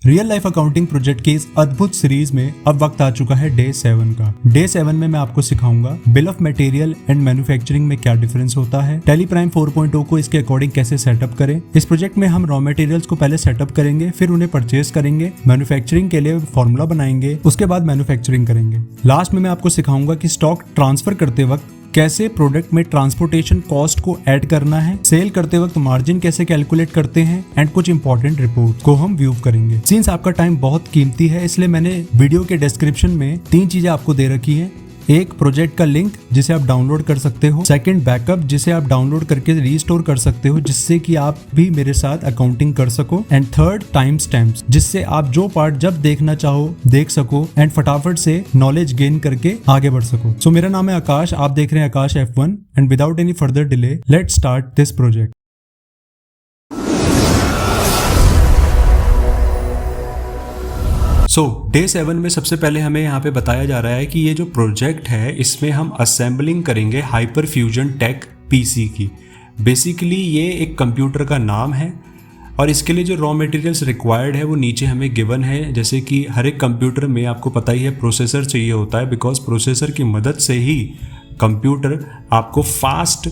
Real life accounting project के इस अद्भुत सीरीज में अब वक्त आ चुका है डे 7 का। डे 7 में मैं आपको सिखाऊंगा bill of material and manufacturing में क्या डिफरेंस होता है, टैली प्राइम 4.0 को इसके अकॉर्डिंग कैसे सेटअप करें। इस प्रोजेक्ट में हम रॉ मटेरियल्स को पहले सेटअप करेंगे, फिर उन्हें परचेज करेंगे, मैन्युफैक्चरिंग के लिए फॉर्मूला बनाएंगे, उसके बाद मैन्युफैक्चरिंग करेंगे। लास्ट में मैं आपको सिखाऊंगा कि स्टॉक ट्रांसफर करते वक्त कैसे प्रोडक्ट में ट्रांसपोर्टेशन कॉस्ट को ऐड करना है, सेल करते वक्त मार्जिन कैसे कैलकुलेट करते हैं एंड कुछ इंपॉर्टेंट रिपोर्ट को हम व्यू करेंगे। सिंस आपका टाइम बहुत कीमती है, इसलिए मैंने वीडियो के डिस्क्रिप्शन में 3 चीजें आपको दे रखी है। एक, प्रोजेक्ट का लिंक जिसे आप डाउनलोड कर सकते हो। सेकंड, बैकअप जिसे आप डाउनलोड करके रीस्टोर कर सकते हो, जिससे कि आप भी मेरे साथ अकाउंटिंग कर सको। एंड थर्ड, टाइम स्टैम्प्स, जिससे आप जो पार्ट जब देखना चाहो देख सको एंड फटाफट से नॉलेज गेन करके आगे बढ़ सको। सो मेरा नाम है आकाश, आप देख रहे हैं आकाश F1 and without any further delay let's start this project. Day 7 में सबसे पहले हमें यहाँ पे बताया जा रहा है कि ये जो प्रोजेक्ट है इसमें हम असेंबलिंग करेंगे हाइपर फ्यूजन टेक पीसी की। बेसिकली ये एक कंप्यूटर का नाम है और इसके लिए जो रॉ मटेरियल्स रिक्वायर्ड है वो नीचे हमें गिवन है। जैसे कि हर एक कंप्यूटर में आपको पता ही है प्रोसेसर चाहिए होता है, बिकॉज प्रोसेसर की मदद से ही कंप्यूटर आपको फास्ट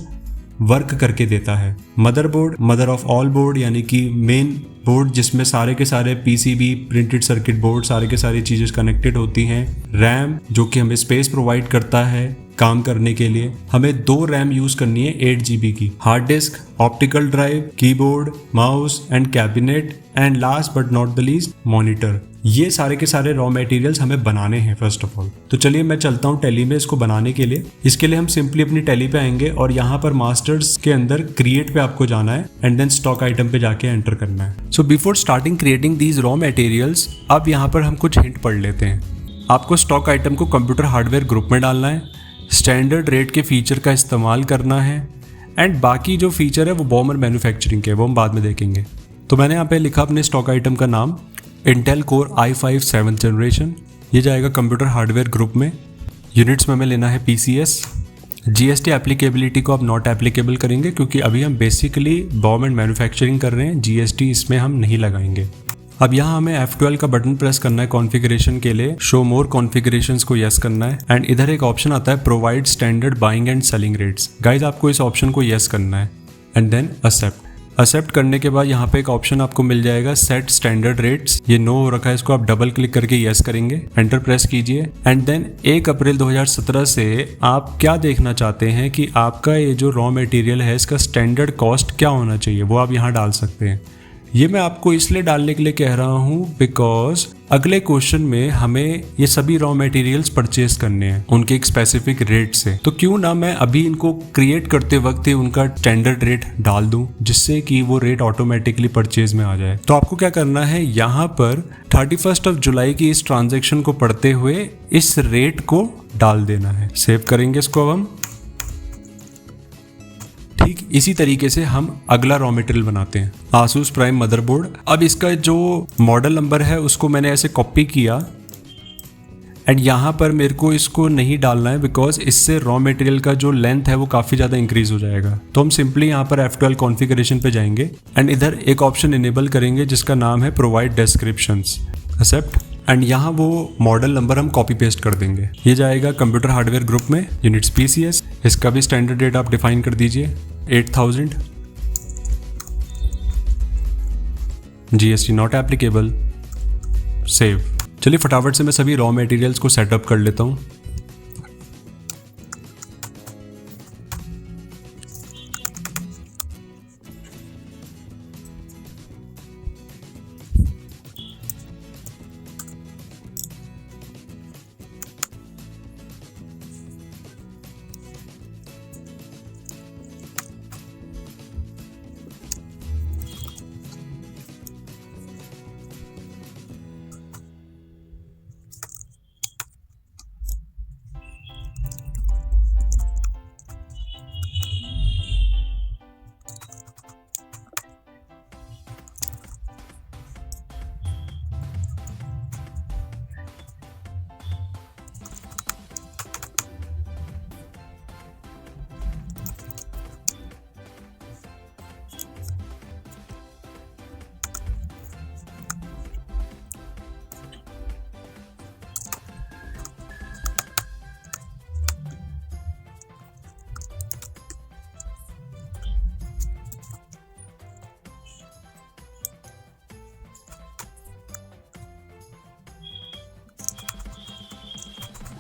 वर्क करके देता है। Motherboard, mother of all board, यानी कि मेन बोर्ड जिसमें सारे के सारे पीसीबी, प्रिंटेड सर्किट बोर्ड, सारे के सारी चीज़ें कनेक्टेड होती हैं। रैम जो कि हमें स्पेस प्रोवाइड करता है काम करने के लिए। हमें 2 रैम यूज करनी है 8 GB की। Hard disk, optical drive, keyboard, mouse and cabinet and last but not the least monitor. ये सारे के सारे रॉ मटेरियल्स हमें बनाने हैं फर्स्ट ऑफ ऑल। तो चलिए मैं चलता हूँ टैली में इसको बनाने के लिए। इसके लिए हम सिंपली अपनी टैली पे आएंगे और यहाँ पर मास्टर्स के अंदर क्रिएट पे आपको जाना है एंड देन स्टॉक आइटम पे जाके एंटर करना है। So before starting creating these raw materials, अब यहाँ पर हम कुछ हिंट पढ़ लेते हैं। आपको स्टॉक आइटम को कंप्यूटर हार्डवेयर ग्रुप में डालना है, स्टैंडर्ड रेट के फीचर का इस्तेमाल करना है एंड बाकी जो फीचर है वो बॉमर मैन्युफैक्चरिंग के, वो हम बाद में देखेंगे। तो मैंने यहाँ पे लिखा अपने स्टॉक आइटम का नाम Intel core i5 7th generation. ये जाएगा कंप्यूटर हार्डवेयर ग्रुप में। यूनिट्स में हमें लेना है PCS। GST एप्लीकेबिलिटी को आप नॉट एप्लीकेबल करेंगे क्योंकि अभी हम बेसिकली बॉम एंड मैन्युफैक्चरिंग कर रहे हैं, GST इसमें हम नहीं लगाएंगे। अब यहाँ हमें F12 का बटन प्रेस करना है कॉन्फ़िगरेशन के लिए, शो मोर कॉन्फ़िगरेशंस को यस करना है एंड इधर एक ऑप्शन आता है provide standard buying and selling rates. Guys आपको इस ऑप्शन को यस करना है एंड देन एक्सेप्ट करने के बाद यहाँ पे एक ऑप्शन आपको मिल जाएगा सेट स्टैंडर्ड रेट्स। ये नो हो रखा है, इसको आप डबल क्लिक करके यस करेंगे, एंटर प्रेस कीजिए एंड देन 1 अप्रैल 2017 से आप क्या देखना चाहते हैं कि आपका ये जो रॉ मटेरियल है इसका स्टैंडर्ड कॉस्ट क्या होना चाहिए, वो आप यहाँ डाल सकते हैं। ये मैं आपको इसलिए डालने के लिए कह रहा हूँ बिकॉज अगले क्वेश्चन में हमें ये सभी रॉ मटेरियल्स परचेज करने हैं उनके एक स्पेसिफिक रेट से। तो क्यों ना मैं अभी इनको क्रिएट करते वक्त ही उनका स्टैंडर्ड रेट डाल दूं, जिससे कि वो रेट ऑटोमेटिकली परचेज में आ जाए। तो आपको क्या करना है, यहाँ पर 31 जुलाई की इस ट्रांजेक्शन को पढ़ते हुए इस रेट को डाल देना है। सेव करेंगे इसको अब हम। ठीक इसी तरीके से हम अगला रॉ मटेरियल बनाते हैं, आसूस प्राइम मदरबोर्ड। अब इसका जो मॉडल नंबर है उसको मैंने ऐसे कॉपी किया एंड यहाँ पर मेरे को इसको नहीं डालना है बिकॉज इससे रॉ मटेरियल का जो लेंथ है वो काफ़ी ज़्यादा इंक्रीज हो जाएगा। तो हम सिंपली यहाँ पर F12 कॉन्फ़िगरेशन पे जाएंगे एंड इधर एक ऑप्शन इनेबल करेंगे जिसका नाम है प्रोवाइड डिस्क्रिप्शंस। एक्सेप्ट एंड यहाँ वो मॉडल नंबर हम कॉपी पेस्ट कर देंगे। ये जाएगा कंप्यूटर हार्डवेयर ग्रुप में, यूनिट्स PCS। इसका भी स्टैंडर्ड रेट आप डिफाइन कर दीजिए 8000। GST not applicable. सेव। चलिए फटाफट से मैं सभी रॉ मटेरियल्स को सेटअप कर लेता हूँ।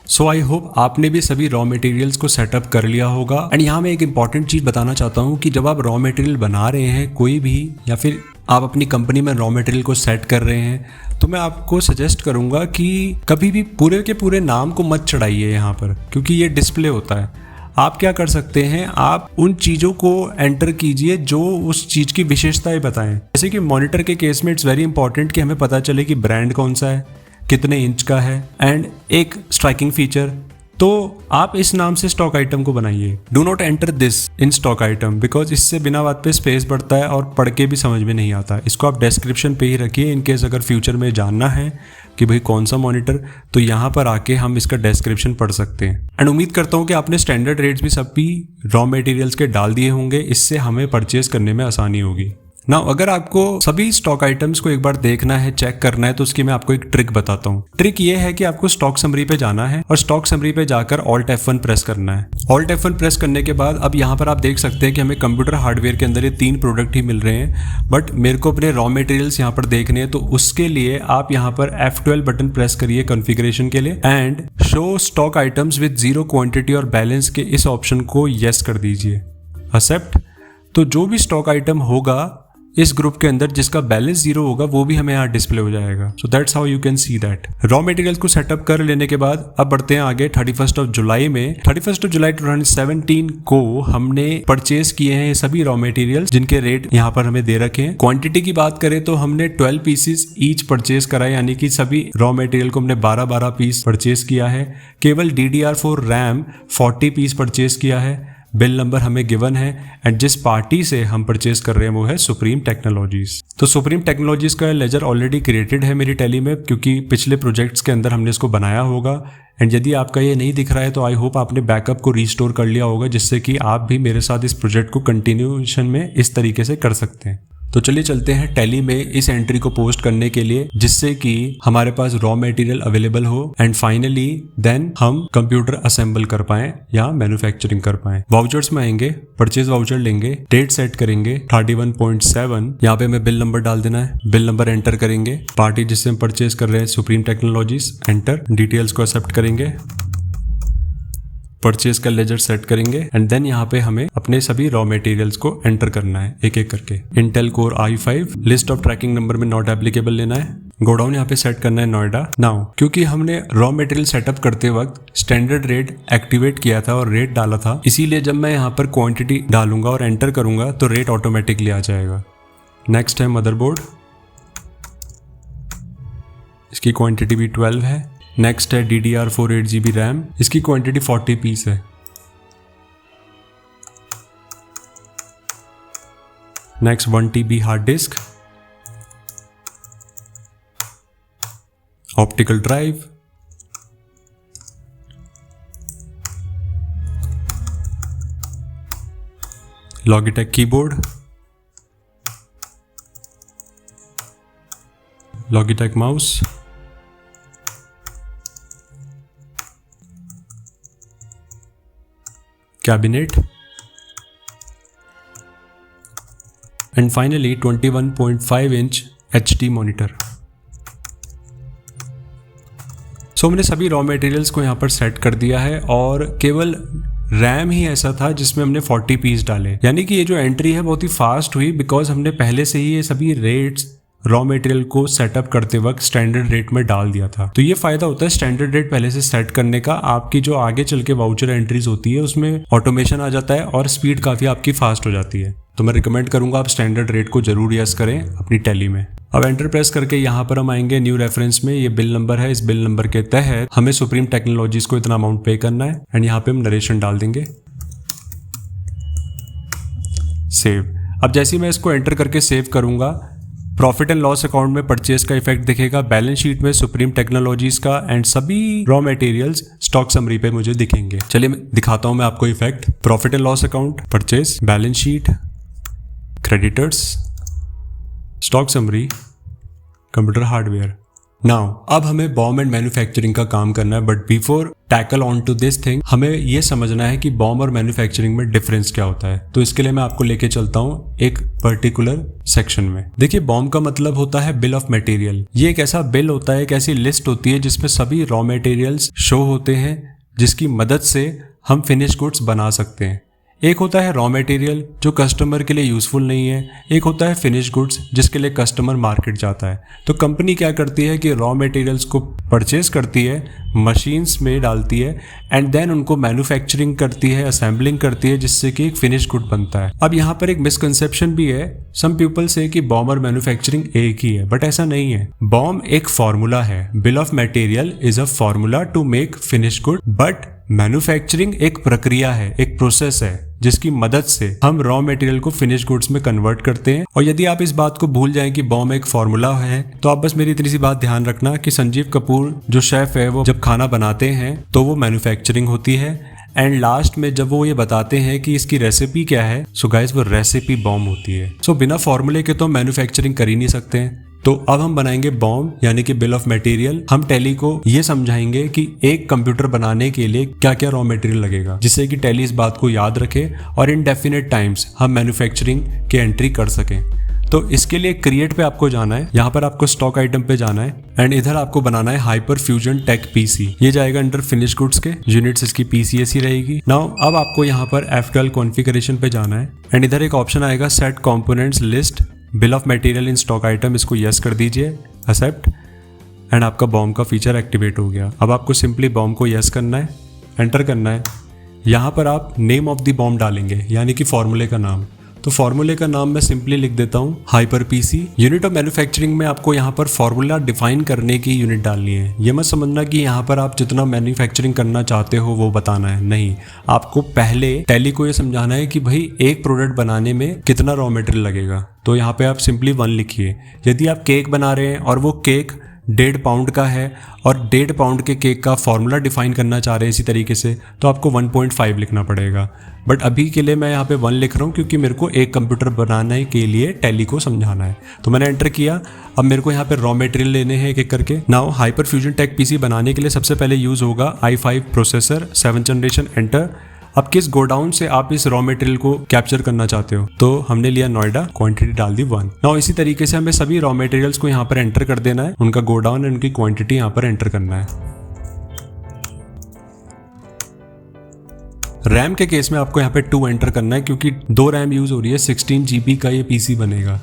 सो आई होप आपने भी सभी रॉ मटेरियल्स को सेटअप कर लिया होगा। एंड यहाँ मैं एक इंपॉर्टेंट चीज़ बताना चाहता हूँ कि जब आप रॉ मटेरियल बना रहे हैं कोई भी, या फिर आप अपनी कंपनी में रॉ मटेरियल को सेट कर रहे हैं, तो मैं आपको सजेस्ट करूँगा कि कभी भी पूरे के पूरे नाम को मत चढ़ाइए यहाँ पर, क्योंकि ये डिस्प्ले होता है। आप क्या कर सकते हैं, आप उन चीज़ों को एंटर कीजिए जो उस चीज़ की विशेषताएं बताएं। जैसे कि मॉनिटर के केस में इट्स वेरी इंपॉर्टेंट कि हमें पता चले कि ब्रांड कौन सा है, कितने इंच का है, एंड एक स्ट्राइकिंग फीचर। तो आप इस नाम से स्टॉक आइटम को बनाइए। Do not enter this in stock item, because इससे बिना बात पे स्पेस बढ़ता है और पढ़ के भी समझ में नहीं आता। इसको आप डिस्क्रिप्शन पे ही रखिए, इनकेस अगर फ्यूचर में जानना है कि भाई कौन सा मॉनिटर, तो यहाँ पर आके हम इसका डिस्क्रिप्शन पढ़ सकते हैं। एंड उम्मीद करता हूँ कि आपने स्टैंडर्ड रेट्स भी सभी रॉ मटेरियल्स के डाल दिए होंगे, इससे हमें परचेज करने में आसानी होगी ना। अगर आपको सभी स्टॉक आइटम्स को एक बार देखना है, चेक करना है, तो उसकी मैं आपको एक ट्रिक बताता हूँ। ट्रिक ये है कि आपको स्टॉक समरी पे जाना है और स्टॉक समरी पे जाकर Alt F1 प्रेस करना है। Alt F1 प्रेस करने के बाद अब यहाँ पर आप देख सकते हैं कि हमें कंप्यूटर हार्डवेयर के अंदर ये 3 प्रोडक्ट ही मिल रहे हैं, बट मेरे को अपने रॉ मटेरियल्स यहाँ पर देखने हैं। तो उसके लिए आप यहाँ पर F12 बटन प्रेस करिए कॉन्फ़िगरेशन के लिए, and show stock items with 0 quantity और बैलेंस के इस ऑप्शन को येस कर दीजिए, एक्सेप्ट। तो जो भी स्टॉक आइटम होगा इस ग्रुप के अंदर जिसका बैलेंस 0 होगा वो भी हमें यहाँ डिस्प्ले हो जाएगा। So that's how you can see that. Raw materials को सेटअप कर लेने के बाद अब बढ़ते हैं आगे। 31 जुलाई में 31 जुलाई 2017 को हमने परचेज किए हैं ये सभी रॉ मटेरियल्स, जिनके रेट यहाँ पर हमें दे रखे हैं। क्वांटिटी की बात करें तो हमने 12 पीसेस ईच परचेज करा है, यानी कि सभी रॉ मटेरियल को हमने 12-12 पीस परचेज किया है। केवल DDR4 रैम 40 पीस परचेज किया है। बिल नंबर हमें गिवन है, एंड जिस पार्टी से हम परचेज कर रहे हैं वो है सुप्रीम टेक्नोलॉजीज। तो सुप्रीम टेक्नोलॉजीज का लेजर ऑलरेडी क्रिएटेड है मेरी टैली में, क्योंकि पिछले प्रोजेक्ट्स के अंदर हमने इसको बनाया होगा। एंड यदि आपका ये नहीं दिख रहा है तो आई होप आपने बैकअप को रीस्टोर कर लिया होगा, जिससे कि आप भी मेरे साथ इस प्रोजेक्ट को कंटिन्यूएशन में इस तरीके से कर सकते हैं। तो चलिए चलते हैं टैली में इस एंट्री को पोस्ट करने के लिए, जिससे कि हमारे पास रॉ मटेरियल अवेलेबल हो, एंड फाइनली देन हम कंप्यूटर असेंबल कर पाएं या मैन्युफैक्चरिंग कर पाएं। वाउचर्स में आएंगे, परचेज वाउचर लेंगे, डेट सेट करेंगे 31.7, यहाँ पे हमें बिल नंबर डाल देना है। बिल नंबर एंटर करेंगे, पार्टी जिससे हम परचेज कर रहे हैं सुप्रीम टेक्नोलॉजीज, एंटर, डिटेल्स को एक्सेप्ट करेंगे, परचेज का लेजर सेट करेंगे, एंड देन यहाँ पे हमें अपने सभी रॉ मटेरियल्स को एंटर करना है एक एक करके। Intel core i5, list of tracking number में नॉट एप्लीकेबल लेना है। गोडाउन यहाँ पे सेट करना है नोएडा। नाउ क्योंकि हमने रॉ मटेरियल सेटअप करते वक्त स्टैंडर्ड रेट एक्टिवेट किया था और रेट डाला था, इसीलिए जब मैं यहाँ पर क्वांटिटी डालूंगा और एंटर करूंगा तो रेट ऑटोमेटिकली आ जाएगा। नेक्स्ट है मदरबोर्ड, इसकी क्वांटिटी भी 12 है। नेक्स्ट है DDR4 8GB रैम, इसकी क्वांटिटी 40 पीस है। Next 1 TB hard disk, optical drive, Logitech keyboard, Logitech mouse, cabinet, and finally 21.5 inch HD monitor. So हमने सभी रॉ मटेरियल्स को यहाँ पर सेट कर दिया है, और केवल रैम ही ऐसा था जिसमें हमने 40 पीस डाले। यानी कि ये जो एंट्री है बहुत ही फास्ट हुई, बिकॉज हमने पहले से ही ये सभी रेट्स रॉ मटेरियल को सेटअप करते वक्त स्टैंडर्ड रेट में डाल दिया था। तो ये फायदा होता है स्टैंडर्ड रेट पहले से सेट करने का। आपकी जो आगे चल के वाउचर एंट्रीज होती है उसमें ऑटोमेशन आ जाता है और स्पीड काफ़ी आपकी फास्ट हो जाती है। तो मैं रिकमेंड करूंगा आप स्टैंडर्ड रेट को जरूर यस करें अपनी टैली में। अब एंटर प्रेस करके यहाँ पर हम आएंगे न्यू रेफरेंस में, ये बिल नंबर है। इस बिल नंबर के तहत हमें सुप्रीम टेक्नोलॉजीज को इतना अमाउंट पे करना है, एंड यहाँ पे हम नरेशन डाल देंगे, सेव। अब जैसे ही मैं इसको एंटर करके सेव करूंगा, प्रॉफिट एंड लॉस अकाउंट में परचेज का इफेक्ट दिखेगा, बैलेंस शीट में सुप्रीम टेक्नोलॉजीज का, एंड सभी रॉ मटेरियल्स स्टॉक समरी पे मुझे दिखेंगे। चलिए मैं दिखाता हूं मैं आपको effect. Profit and loss account, purchase, balance sheet, creditors, stock summary, computer hardware. Now अब हमें बॉम्ब एंड मैन्युफैक्चरिंग का काम करना है, but before tackle on to this thing हमें यह समझना है कि बॉम्ब और मैन्युफैक्चरिंग में डिफरेंस क्या होता है। तो इसके लिए मैं आपको लेके चलता हूँ एक पर्टिकुलर सेक्शन में। देखिए, बॉम्ब का मतलब होता है बिल ऑफ मटेरियल। ये एक ऐसा बिल होता है, एक ऐसी लिस्ट होती है जिसमें सभी रॉ मटेरियल्स शो होते हैं, जिसकी मदद से हम फिनिश गुड्स बना सकते हैं। एक होता है रॉ मटेरियल जो कस्टमर के लिए यूज़फुल नहीं है, एक होता है फिनिश गुड्स जिसके लिए कस्टमर मार्केट जाता है। तो कंपनी क्या करती है कि रॉ मटेरियल्स को परचेज करती है, मशीन्स में डालती है एंड देन उनको मैन्युफैक्चरिंग करती है, असेंबलिंग करती है, जिससे कि एक फिनिश गुड बनता है। अब यहाँ पर एक मिसकंसेप्शन भी है, सम पीपल से कि बॉम और मैन्युफैक्चरिंग एक ही है, बट ऐसा नहीं है। बॉम एक फॉर्मूला है, bill of material is a formula to make finish good, but manufacturing एक प्रक्रिया है, एक प्रोसेस है जिसकी मदद से हम रॉ मटेरियल को फिनिश गुड्स में कन्वर्ट करते हैं। और यदि आप इस बात को भूल जाएं कि बॉम एक फॉर्मूला है, तो आप बस मेरी इतनी सी बात ध्यान रखना कि संजीव कपूर जो शेफ है वो जब खाना बनाते हैं तो वो मैन्युफैक्चरिंग होती है एंड लास्ट में जब वो ये बताते हैं कि इसकी रेसिपी क्या है, सो गाइस वो रेसिपी बॉम होती है। सो बिना फॉर्मूले के तो मैन्युफैक्चरिंग कर ही नहीं सकते हैं। तो अब हम बनाएंगे बॉम यानी कि बिल ऑफ मटेरियल। हम टैली को ये समझाएंगे कि एक कंप्यूटर बनाने के लिए क्या क्या रॉ मटेरियल लगेगा, जिससे कि टैली इस बात को याद रखे और इनडेफिनेट टाइम्स हम मैन्युफैक्चरिंग की एंट्री कर सकें। तो इसके लिए क्रिएट पे आपको जाना है, यहाँ पर आपको स्टॉक आइटम पे जाना है एंड इधर आपको बनाना है हाइपर फ्यूजन टेक पीसी। ये जाएगा अंडर फिनिश गुड्स के, यूनिट्स इसकी पीसीएस ही रहेगी। नाउ अब आपको यहाँ पर F12 कॉन्फ़िगरेशन पे जाना है एंड इधर एक ऑप्शन आएगा set components list bill of material in stock item, इसको यस कर दीजिए, एक्सेप्ट एंड आपका बॉम का फीचर एक्टिवेट हो गया। अब आपको सिंपली बॉम को यस करना है, एंटर करना है। यहाँ पर आप नेम ऑफ द बॉम डालेंगे यानी कि फॉर्मूले का नाम। तो फॉर्मूले का नाम मैं सिंपली लिख देता हूँ hyper PC. Unit of manufacturing में आपको यहाँ पर फॉर्मूला डिफाइन करने की यूनिट डालनी है। ये मत समझना कि यहाँ पर आप जितना मैन्युफैक्चरिंग करना चाहते हो वो बताना है, नहीं, आपको पहले टैली को ये समझाना है कि भाई एक प्रोडक्ट बनाने में कितना रॉ मटेरियल लगेगा। तो यहाँ पे आप सिंपली 1 लिखिए। यदि आप केक बना रहे हैं और वो केक 1.5 पाउंड का है और 1.5 पाउंड के केक का फॉर्मूला डिफाइन करना चाह रहे हैं इसी तरीके से, तो आपको 1.5 लिखना पड़ेगा। बट अभी के लिए मैं यहाँ पे 1 लिख रहा हूँ क्योंकि मेरे को एक कंप्यूटर बनाने के लिए टैली को समझाना है। तो मैंने एंटर किया। अब मेरे को यहाँ पे रॉ मटेरियल लेने हैं एक एक करके। Now hyper fusion tech PC बनाने के लिए सबसे पहले यूज होगा i5 processor 7th generation, enter. अब किस गोडाउन से आप इस रॉ मटेरियल को कैप्चर करना चाहते हो, तो हमने लिया नोएडा, क्वांटिटी डाल दी 1। नाउ इसी तरीके से हमें सभी रॉ मटेरियल्स को यहाँ पर एंटर कर देना है, उनका गोडाउन एंड उनकी क्वांटिटी यहाँ पर एंटर करना है। रैम के केस में आपको यहाँ पे 2 एंटर करना है क्योंकि 2 रैम यूज हो रही है, 16 GB का ये पीसी बनेगा।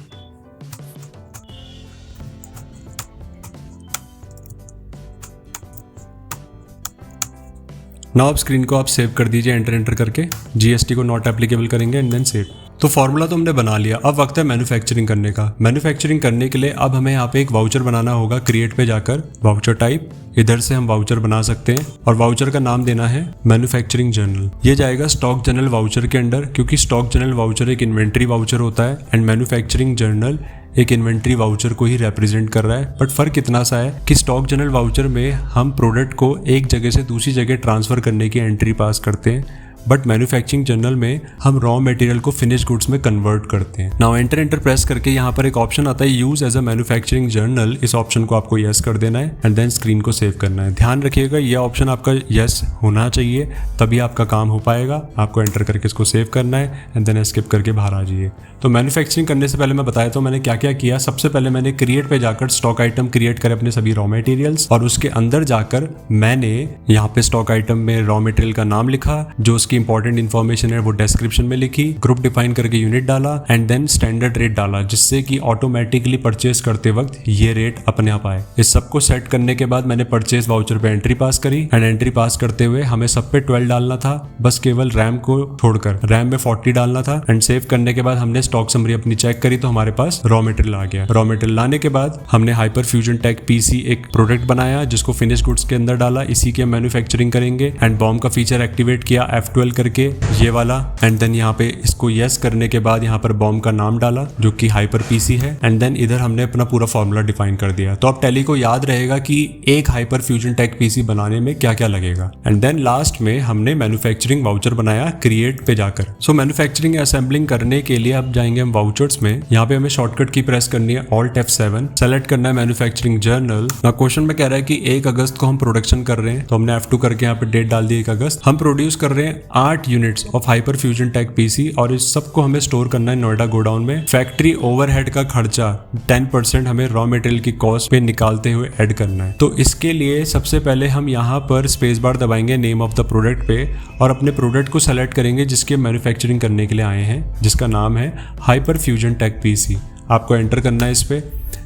नाउ अब स्क्रीन को आप सेव कर दीजिए एंटर करके, GST को नॉट एप्लीकेबल करेंगे एंड देन सेव। तो फॉर्मूला तो हमने बना लिया, अब वक्त है मैन्युफैक्चरिंग करने का। मैन्युफैक्चरिंग करने के लिए अब हमें यहाँ पे एक वाउचर बनाना होगा। क्रिएट पे जाकर वाउचर टाइप, इधर से हम वाउचर बना सकते हैं और वाउचर का नाम देना है मैन्युफैक्चरिंग जर्नल। ये जाएगा स्टॉक जर्नल वाउचर के अंडर, क्योंकि स्टॉक जर्नल वाउचर एक इन्वेंट्री वाउचर होता है एंड मैन्युफैक्चरिंग जर्नल एक इन्वेंट्री वाउचर को ही रिप्रेजेंट कर रहा है। बट फर्क इतना सा है कि स्टॉक जनरल वाउचर में हम प्रोडक्ट को एक जगह से दूसरी जगह ट्रांसफर करने की एंट्री पास करते हैं, बट मैन्युफैक्चरिंग जर्नल में हम रॉ मटेरियल को फिनिश गुड्स में कन्वर्ट करते हैं। नाउ एंटर प्रेस करके यहाँ पर एक ऑप्शन आता है use as a manufacturing journal, इस ऑप्शन को आपको यस कर देना है एंड देन स्क्रीन को सेव करना है। ध्यान रखिएगा यह ऑप्शन आपका यस होना चाहिए, तभी आपका काम हो पाएगा। आपको एंटर करके इसको सेव करना है एंड देन एस्केप करके बाहर आ जाइए। तो मैन्युफैक्चरिंग करने से पहले मैं बताया तो मैंने क्या क्या किया। सबसे पहले मैंने क्रिएट पे जाकर स्टॉक आइटम क्रिएट करे अपने सभी रॉ मटेरियल्स, और उसके अंदर जाकर मैंने यहाँ पे स्टॉक आइटम में रॉ मटेरियल का नाम लिखा, जो उसकी इंपॉर्टेंट इन्फॉर्मेशन है वो डिस्क्रिप्शन में लिखी, ग्रुप डिफाइन करके यूनिट डाला एंड देन स्टैंडर्ड रेट डाला, जिससे कि ऑटोमेटिकली परचेस करते वक्त ये रेट अपने आप आए। इस सबको सेट करने के बाद मैंने परचेस वाउचर पे एंट्री पास करी एंड एंट्री पास करते हुए हमें सब पे 12 डालना था, बस केवल रैम को छोड़कर रैम में 40 डालना था। एंड सेव करने के बाद हमने स्टॉक समरी अपनी चेक करी तो हमारे पास रॉ मटेरियल आ गया। रॉ मटेरियल लाने के बाद हमने हाइपर फ्यूजन टेक पीसी एक प्रोडक्ट बनाया जिसको फिनिश गुड्स के अंदर डाला, इसी की मैन्युफैक्चरिंग करेंगे एंड बॉम्ब का फीचर एक्टिवेट किया F12 करके, ये वाला, एंड देन यहाँ पे इसको यस करने के बाद यहाँ पर बॉम्ब का नाम डाला जो कि हाइपर पीसी है एंड देन इधर हमने अपना पूरा फॉर्मूला डिफाइन कर दिया। तो अब टैली को याद रहेगा कि एक हाइपर फ्यूजन टेक पीसी बनाने में क्या क्या लगेगा। एंड देन लास्ट में हमने मैन्युफैक्चरिंग वाउचर बनाया क्रिएट पे जाकर। सो मैन्युफैक्चरिंग असेंबलिंग करने के लिए अब जाएंगे हम वाउचर्स में। यहाँ पे हमें शॉर्टकट की प्रेस करनी है Alt F7, सेलेक्ट करना है मैन्युफैक्चरिंग जर्नल। ना क्वेश्चन में कह रहा है कि 1 अगस्त को हम प्रोडक्शन कर रहे हैं, तो हमने F2 करके यहाँ पे डेट डाल दी 1 अगस्त। हम प्रोड्यूस कर रहे हैं 8 units of hyper fusion tech PC और इस सबको हमें स्टोर करना है नोएडा गोडाउन में। फैक्ट्री ओवरहेड का खर्चा 10% हमें रॉ मटेरियल की कॉस्ट पे निकालते हुए ऐड करना है। तो इसके लिए सबसे पहले हम यहाँ पर स्पेस बार दबाएंगे नेम ऑफ द प्रोडक्ट पे और अपने प्रोडक्ट को सेलेक्ट करेंगे जिसके मैन्युफैक्चरिंग करने के लिए आए हैं, जिसका नाम है हाइपर फ्यूजन टेक पीसी। आपको एंटर करना है इस पे।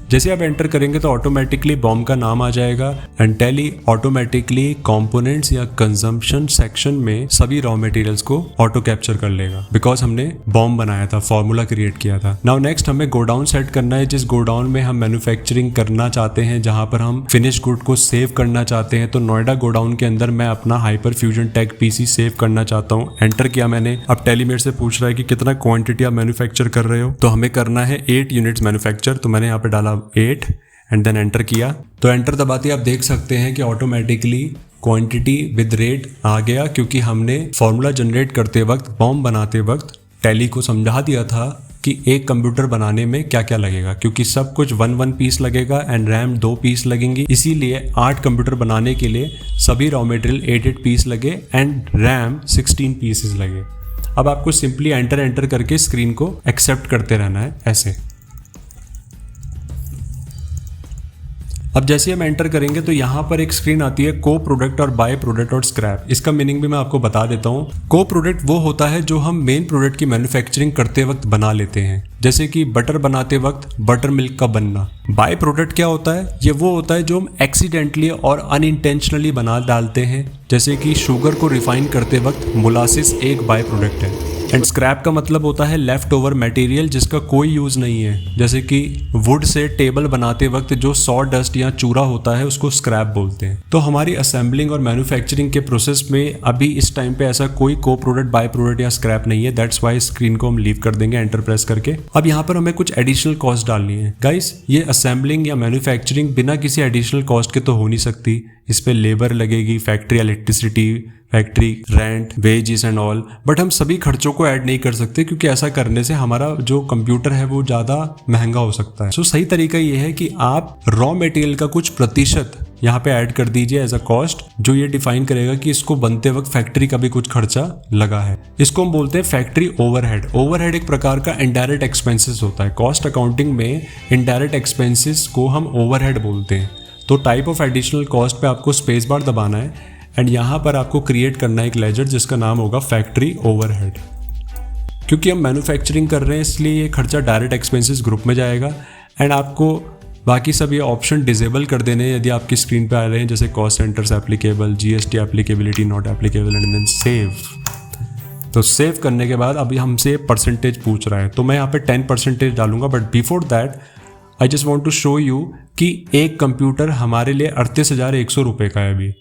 जैसे आप एंटर करेंगे तो ऑटोमेटिकली बॉम्ब का नाम आ जाएगा एंड टैली ऑटोमेटिकली कंपोनेंट्स या कंजम्पशन सेक्शन में सभी रॉ मटेरियल्स को ऑटो कैप्चर कर लेगा बिकॉज हमने बॉम्ब बनाया था, फॉर्मूला क्रिएट किया था। नाउ नेक्स्ट हमें गोडाउन सेट करना है, जिस गोडाउन में हम मैन्युफैक्चरिंग करना चाहते हैं, जहां पर हम फिनिश गुड को सेव करना चाहते हैं। तो नोएडा गोडाउन के अंदर मैं अपना hyper fusion tech PC save करना चाहता हूँ। एंटर किया मैंने। अब टैली मेरे से पूछ रहा है कि कितना क्वांटिटी आप मैन्युफैक्चर कर रहे हो, तो हमें करना है 8 यूनिट्स मैन्युफैक्चर। तो मैंने यहाँ पे डाला 8 एंड देन एंटर किया। तो एंटर दबाते आप देख सकते हैं कि ऑटोमेटिकली क्वांटिटी विद रेट आ गया, क्योंकि हमने फॉर्मूला जनरेट करते वक्त, बॉम्ब बनाते वक्त टैली को समझा दिया था कि एक कंप्यूटर बनाने में क्या क्या लगेगा, क्योंकि सब कुछ 1 पीस लगेगा एंड रैम 2 पीस लगेंगी। इसीलिए 8 कंप्यूटर बनाने के लिए सभी रॉ मटेरियल 8 पीस लगे एंड रैम 16 पीसेस लगे। अब आपको सिंपली एंटर करके स्क्रीन को एक्सेप्ट करते रहना है ऐसे। अब जैसे हम एंटर करेंगे तो यहाँ पर एक स्क्रीन आती है को प्रोडक्ट और बाय प्रोडक्ट और स्क्रैप। इसका मीनिंग भी मैं आपको बता देता हूँ। को प्रोडक्ट वो होता है जो हम मेन प्रोडक्ट की मैन्युफैक्चरिंग करते वक्त बना लेते हैं, जैसे कि बटर बनाते वक्त बटर मिल्क का बनना। बाय प्रोडक्ट क्या होता है? ये वो होता है जो हम एक्सीडेंटली और अनइंटेंशनली बना डालते हैं, जैसे कि शुगर को रिफाइन करते वक्त मोलासिस एक बाय प्रोडक्ट है। एंड स्क्रैप का मतलब होता है लेफ्ट ओवर मटेरियल जिसका कोई यूज नहीं है, जैसे कि वुड से टेबल बनाते वक्त जो सॉ डस्ट या चूरा होता है उसको स्क्रैप बोलते हैं। तो हमारी असेंबलिंग और मैन्युफैक्चरिंग के प्रोसेस में अभी इस टाइम पे ऐसा कोई को प्रोडक्ट, बाय प्रोडक्ट या स्क्रैप नहीं है। दैट्स वाई स्क्रीन को हम लीव कर देंगे एंटर प्रेस करके। अब यहाँ पर हमें कुछ एडिशनल कॉस्ट डालनी है। गाइस, ये असेंबलिंग या मैन्युफैक्चरिंग बिना किसी एडिशनल कॉस्ट के तो हो नहीं सकती। इस पे लेबर लगेगी, factory electricity, factory rent, wages and all. But हम सभी खर्चों को ऐड नहीं कर सकते, क्योंकि ऐसा करने से हमारा जो कंप्यूटर है वो ज़्यादा महंगा हो सकता है। सो सही तरीका ये है कि आप रॉ मटेरियल का कुछ प्रतिशत यहाँ पे ऐड कर दीजिए एज अ कॉस्ट, जो ये डिफाइन करेगा कि इसको बनते वक्त फैक्ट्री का भी कुछ खर्चा लगा है। इसको हम बोलते हैं फैक्ट्री ओवरहेड। ओवरहेड एक प्रकार का इनडायरेक्ट एक्सपेंसेस होता है। कॉस्ट अकाउंटिंग में इनडायरेक्ट एक्सपेंसेस को हम ओवरहेड बोलते हैं। तो टाइप ऑफ एडिशनल कॉस्ट पे आपको स्पेस बार दबाना है एंड यहाँ पर आपको क्रिएट करना है एक लेजर जिसका नाम होगा फैक्ट्री ओवरहेड। क्योंकि हम मैन्युफैक्चरिंग कर रहे हैं इसलिए ये खर्चा डायरेक्ट एक्सपेंसेस ग्रुप में जाएगा। एंड आपको बाकी सब ये ऑप्शन डिसेबल कर देने हैं यदि आपकी स्क्रीन पे आ रहे हैं, जैसे cost centres applicable, GST applicability not applicable and then save. तो सेव करने के बाद अभी हमसे परसेंटेज पूछ रहा है, तो मैं यहाँ पे 10% डालूंगा। But before that I just want to show you कि एक कंप्यूटर हमारे लिए 38,100 रुपये का है अभी,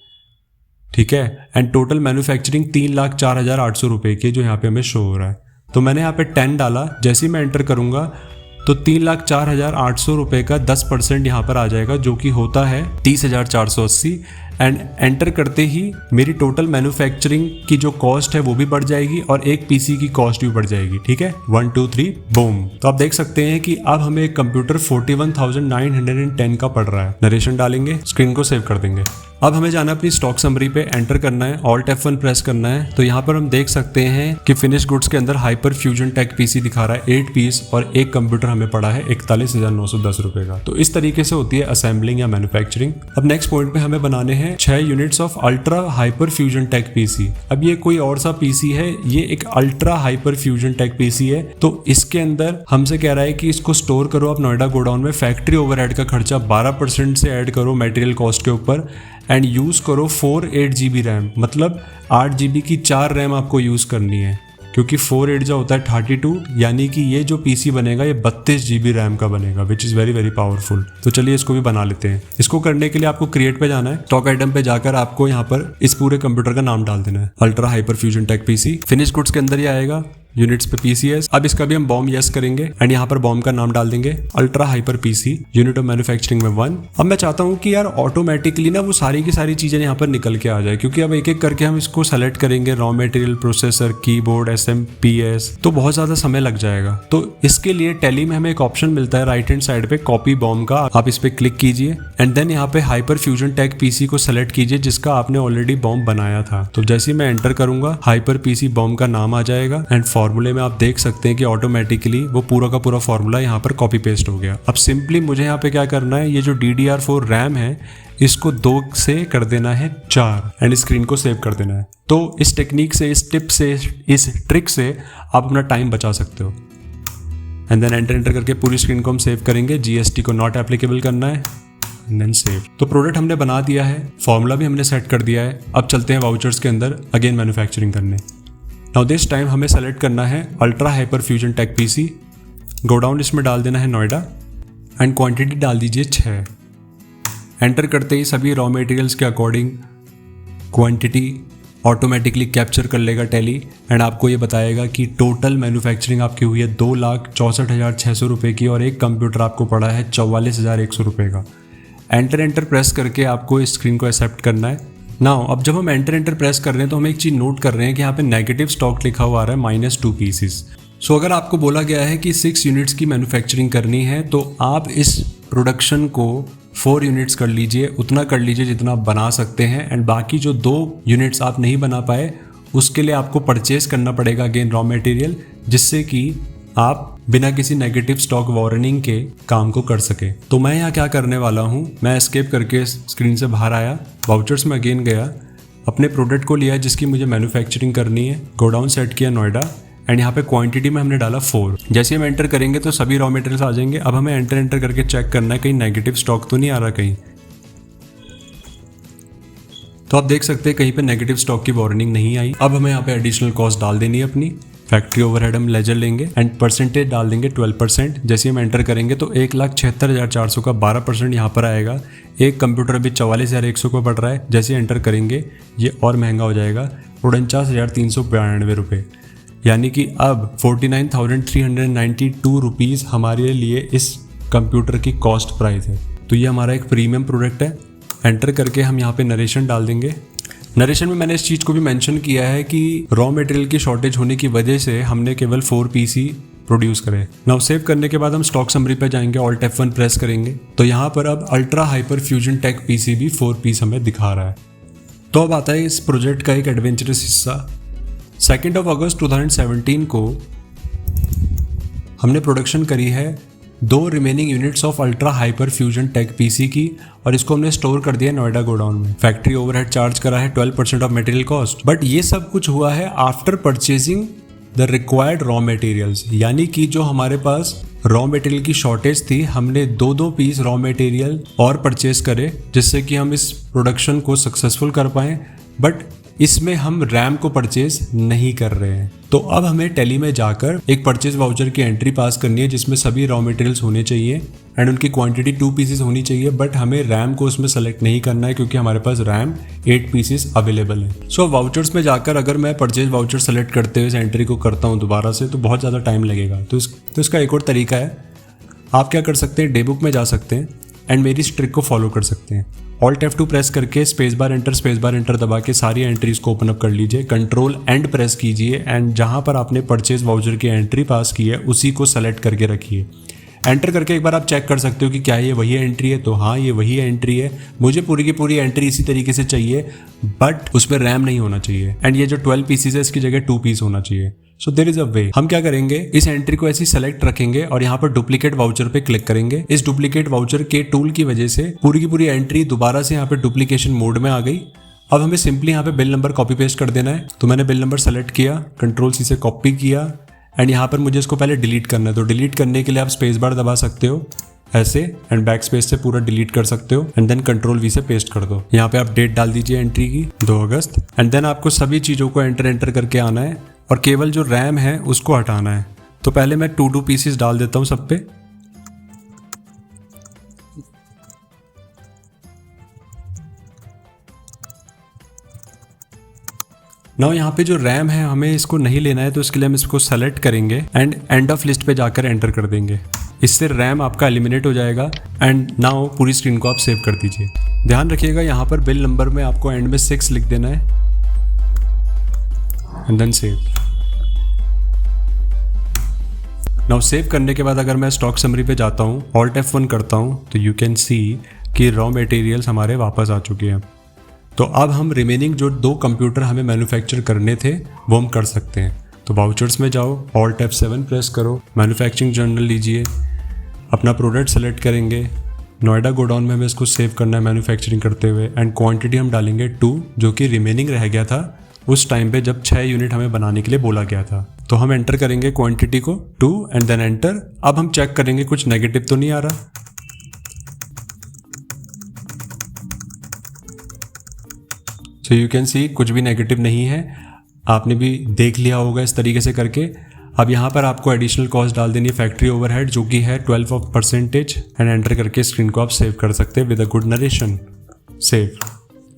ठीक है। एंड टोटल मैन्युफैक्चरिंग 3,04,800 रुपये की जो यहाँ पे हमें शो हो रहा है। तो मैंने यहाँ पे 10 डाला। जैसे ही मैं एंटर करूंगा तो 3,04,800 रुपये का 10% यहाँ पर आ जाएगा, जो कि होता है 30,480। एंड एंटर करते ही मेरी टोटल मैन्युफैक्चरिंग की जो कॉस्ट है वो भी बढ़ जाएगी और एक पीसी की कॉस्ट भी बढ़ जाएगी, ठीक है। 1 2 3 बूम। तो आप देख सकते हैं कि अब हमें एक कंप्यूटर 41,910 का पड़ रहा है। नरेशन डालेंगे, स्क्रीन को सेव कर देंगे। अब हमें जाना अपनी स्टॉक समरी पे, एंटर करना है, Alt F1 प्रेस करना है। तो यहाँ पर हम देख सकते हैं कि फिनिश गुड्स के अंदर हाइपर फ्यूजन टेक पीसी दिखा रहा है 8 पीस और एक कंप्यूटर हमें पड़ा है 41,910 रुपए का। तो इस तरीके से होती है असेंबलिंग या मैन्युफैक्चरिंग। अब नेक्स्ट पॉइंट पे हमें बनाने हैं 6 units of ultra hyper fusion tech PC. अब ये कोई और सा पीसी है, ये एक ultra hyper fusion tech PC है। तो इसके अंदर हमसे कह रहा है कि इसको स्टोर करो आप नोएडा गोडाउन में। फैक्ट्री ओवरहेड का खर्चा 12% से ऐड करो मटेरियल कॉस्ट के ऊपर एंड यूज़ करो 48 GB रैम, मतलब 8 GB की 4 रैम आपको यूज़ करनी है, क्योंकि 48 जो होता है 32, यानी कि ये जो पीसी बनेगा ये 32 GB रैम का बनेगा, which is very very powerful. तो चलिए इसको भी बना लेते हैं। इसको करने के लिए आपको क्रिएट पे जाना है, स्टॉक आइटम पे जाकर आपको यहाँ पर इस पूरे कंप्यूटर का नाम डाल देना है, ultra hyper fusion tech PC. Finish goods के अंदर ही आएगा। यूनिट्स पे पीसीएस। अब इसका भी हम बॉम यस करेंगे एंड यहाँ पर बॉम का नाम डाल देंगे ultra hyper PC, unit of manufacturing में 1। अब मैं चाहता हूँ कि यार ऑटोमेटिकली ना वो सारी की सारी चीजें यहाँ पर निकल के आ जाए, क्योंकि अब एक एक करके हम इसको सेलेक्ट करेंगे, raw material, processor, keyboard, SMPS, तो बहुत ज्यादा समय लग जाएगा। तो इसके लिए टैली में हमें एक ऑप्शन मिलता है राइट हैंड साइड पे कॉपी बॉम का, आप इस पे क्लिक कीजिए एंड देन यहाँ पे हाइपर फ्यूजन टेक पीसी को सेलेक्ट कीजिए जिसका आपने ऑलरेडी बॉम बनाया था। तो जैसे मैं एंटर करूंगा हाइपर पीसी बॉम का नाम आ जाएगा एंड फॉर्मूले में आप देख सकते हैं कि ऑटोमेटिकली वो पूरा का पूरा फॉर्मूला यहाँ पर कॉपी पेस्ट हो गया। अब सिंपली मुझे यहाँ पे क्या करना है, ये जो DDR4 रैम है इसको 2 से कर देना है 4 एंड स्क्रीन को सेव कर देना है। तो इस टेक्निक से, इस टिप से, इस ट्रिक से आप अपना टाइम बचा सकते हो। एंड देन एंटर करके पूरी स्क्रीन को हम सेव करेंगे, GST को नॉट एप्लीकेबल करना है एंड देन सेव। तो प्रोडक्ट हमने बना दिया है, फॉर्मूला भी हमने सेट कर दिया है। अब चलते हैं वाउचर्स के अंदर अगेन मैन्युफैक्चरिंग करने। नाउ दिस टाइम हमें सेलेक्ट करना है ultra hyper fusion tech PC, go down, इसमें डाल देना है नोएडा एंड क्वांटिटी डाल दीजिए 6। एंटर करते ही सभी रॉ मटेरियल्स के अकॉर्डिंग क्वांटिटी ऑटोमेटिकली कैप्चर कर लेगा टैली एंड आपको ये बताएगा कि टोटल मैन्युफैक्चरिंग आपकी हुई है 2,64,600 रुपये की और एक कंप्यूटर आपको पड़ा है 44,100 रुपये का। एंटर प्रेस करके आपको इस स्क्रीन को एक्सेप्ट करना है। नाउ अब जब हम एंटर प्रेस कर रहे हैं तो हम एक चीज़ नोट कर रहे हैं कि यहाँ पे नेगेटिव स्टॉक लिखा हुआ आ रहा है -2 पीसेस। सो अगर आपको बोला गया है कि 6 यूनिट्स की मैन्युफैक्चरिंग करनी है तो आप इस प्रोडक्शन को 4 यूनिट्स कर लीजिए, उतना कर लीजिए जितना आप बना सकते हैं एंड बाकी जो 2 यूनिट्स आप नहीं बना पाए उसके लिए आपको परचेज करना पड़ेगा अगेन रॉ मटेरियल, जिससे कि आप बिना किसी नेगेटिव स्टॉक वार्निंग के काम को कर सके। तो मैं यहाँ क्या करने वाला हूँ, मैं एस्केप करके स्क्रीन से बाहर आया, वाउचर्स में अगेन गया, अपने प्रोडक्ट को लिया जिसकी मुझे मैन्युफैक्चरिंग करनी है, गो डाउन सेट किया नोएडा एंड यहाँ पे क्वांटिटी में हमने डाला 4। जैसे हम एंटर करेंगे तो सभी रॉ मटेरियल्स आ जाएंगे। अब हमें एंटर करके चेक करना है कहीं नेगेटिव स्टॉक तो नहीं आ रहा कहीं। तो आप देख सकते हैं कहीं पे नेगेटिव स्टॉक की वार्निंग नहीं आई। अब हमें यहाँ पे एडिशनल कॉस्ट डाल देनी है अपनी, फैक्ट्री ओवरहेड हम लेजर लेंगे एंड परसेंटेज डाल देंगे 12%। जैसे हम एंटर करेंगे तो 1,76,400 का 12% यहाँ पर आएगा। एक कंप्यूटर अभी 44,100 को पड़ रहा है, जैसे एंटर करेंगे ये और महंगा हो जाएगा 49,392 रुपये, यानी कि अब 49,392 रुपीज़ हमारे लिए इस कंप्यूटर की कॉस्ट प्राइस है। तो ये हमारा एक प्रीमियम प्रोडक्ट है। एंटर करके हम यहाँ पे नरेशन डाल देंगे। नरेशन में मैंने इस चीज़ को भी मेंशन किया है कि रॉ मटेरियल की शॉर्टेज होने की वजह से हमने केवल 4 पीसी प्रोड्यूस करे। नाउ सेव करने के बाद हम स्टॉक समरी पे जाएंगे, ऑल्ट F1 प्रेस करेंगे तो यहाँ पर अब ultra hyper fusion tech PC भी 4 पीस हमें दिखा रहा है। तो अब आता है इस प्रोजेक्ट का एक एडवेंचरस हिस्सा। 2 अगस्त 2017 को हमने प्रोडक्शन करी है 2 remaining units of ultra hyper fusion tech PC की और इसको हमने स्टोर कर दिया नोएडा गोडाउन में। फैक्ट्री ओवरहेड चार्ज करा है 12% ऑफ मटेरियल कॉस्ट, बट ये सब कुछ हुआ है after purchasing the required raw materials, यानी कि जो हमारे पास रॉ मटेरियल की शॉर्टेज थी हमने 2 पीस रॉ मटेरियल और परचेज करे जिससे कि हम इस प्रोडक्शन को सक्सेसफुल कर पाएँ, बट इसमें हम रैम को परचेज नहीं कर रहे हैं। तो अब हमें टैली में जाकर एक परचेज वाउचर की एंट्री पास करनी है जिसमें सभी रॉ मटेरियल्स होने चाहिए एंड उनकी क्वांटिटी 2 पीसेस होनी चाहिए, बट हमें रैम को उसमें सेलेक्ट नहीं करना है क्योंकि हमारे पास रैम 8 पीसेस अवेलेबल है। सो वाउचर्स में जाकर अगर मैं परचेज वाउचर सेलेक्ट करते हुए इस एंट्री को करता हूँ दोबारा से तो बहुत ज़्यादा टाइम लगेगा। तो इसका एक और तरीका है, आप क्या कर सकते हैं, डेबुक में जा सकते हैं एंड मेरी इस ट्रिक को फॉलो कर सकते हैं। ऑल्ट F2 प्रेस करके स्पेस बार एंटर दबा के सारी एंट्रीज को ओपन अप कर लीजिए, कंट्रोल एंड प्रेस कीजिए एंड जहां पर आपने परचेज वाउचर की एंट्री पास की है उसी को सेलेक्ट करके रखिए। एंटर करके एक बार आप चेक कर सकते हो कि क्या ये वही एंट्री है, तो हाँ ये वही एंट्री है। मुझे पूरी की पूरी एंट्री इसी तरीके से चाहिए बट उसमें रैम नहीं होना चाहिए एंड ये जो 12 पीसेस है इसकी जगह 2 पीस होना चाहिए। सो देयर इज अ वे। हम क्या करेंगे, इस एंट्री को ऐसे सेलेक्ट रखेंगे और यहाँ पर डुप्लीकेट वाउचर पे क्लिक करेंगे। इस डुप्लीकेट वाउचर के टूल की वजह से पूरी की पूरी एंट्री दोबारा से यहाँ पे डुप्लीकेशन मोड में आ गई। अब हमें सिंपली यहाँ पे बिल नंबर कॉपी पेस्ट कर देना है। तो मैंने बिल नंबर सेलेक्ट किया, कंट्रोल C से कॉपी किया एंड यहाँ पर मुझे इसको पहले डिलीट करना है। तो डिलीट करने के लिए आप स्पेस बार दबा सकते हो ऐसे एंड बैक स्पेस से पूरा डिलीट कर सकते हो एंड देन कंट्रोल V से पेस्ट कर दो। यहाँ पे आप डेट डाल दीजिए एंट्री की 2 अगस्त एंड देन आपको सभी चीज़ों को एंटर करके आना है और केवल जो रैम है उसको हटाना है। तो पहले मैं 2 पीसेस डाल देता हूँ सब पे। नाउ यहाँ पे जो रैम है हमें इसको नहीं लेना है, तो इसके लिए हम इसको सेलेक्ट करेंगे एंड एंड ऑफ लिस्ट पे जाकर एंटर कर देंगे। इससे रैम आपका एलिमिनेट हो जाएगा एंड नाउ पूरी स्क्रीन को आप सेव कर दीजिए। ध्यान रखिएगा यहाँ पर बिल नंबर में आपको एंड में 6 लिख देना है and then save. Now save करने के बाद अगर मैं स्टॉक समरी पे जाता हूँ, ऑल्ट F1 करता हूँ, तो यू कैन सी कि रॉ मटेरियल्स हमारे वापस आ चुके हैं। तो अब हम रिमेनिंग जो 2 कंप्यूटर हमें मैन्युफैक्चर करने थे वो हम कर सकते हैं। तो वाउचर्स में जाओ, ऑल्ट F7 प्रेस करो, मैन्युफैक्चरिंग जर्नल लीजिए, अपना प्रोडक्ट सेलेक्ट करेंगे, नोएडा गोडाउन में हमें इसको सेव करना है मैन्युफैक्चरिंग करते हुए एंड क्वांटिटी हम डालेंगे 2, जो कि रिमेनिंग रह गया था उस टाइम पे जब 6 यूनिट हमें बनाने के लिए बोला गया था। तो हम एंटर करेंगे क्वांटिटी को 2 एंड देन एंटर। अब हम चेक करेंगे कुछ नेगेटिव तो नहीं आ रहा। सो यू कैन सी कुछ भी नेगेटिव नहीं है, आपने भी देख लिया होगा इस तरीके से करके। अब यहाँ पर आपको एडिशनल कॉस्ट डाल देनी है फैक्ट्री ओवरहेड, जो कि है 12% एंड एंटर करके स्क्रीन को आप सेव कर सकते हैं with a good narration. Save.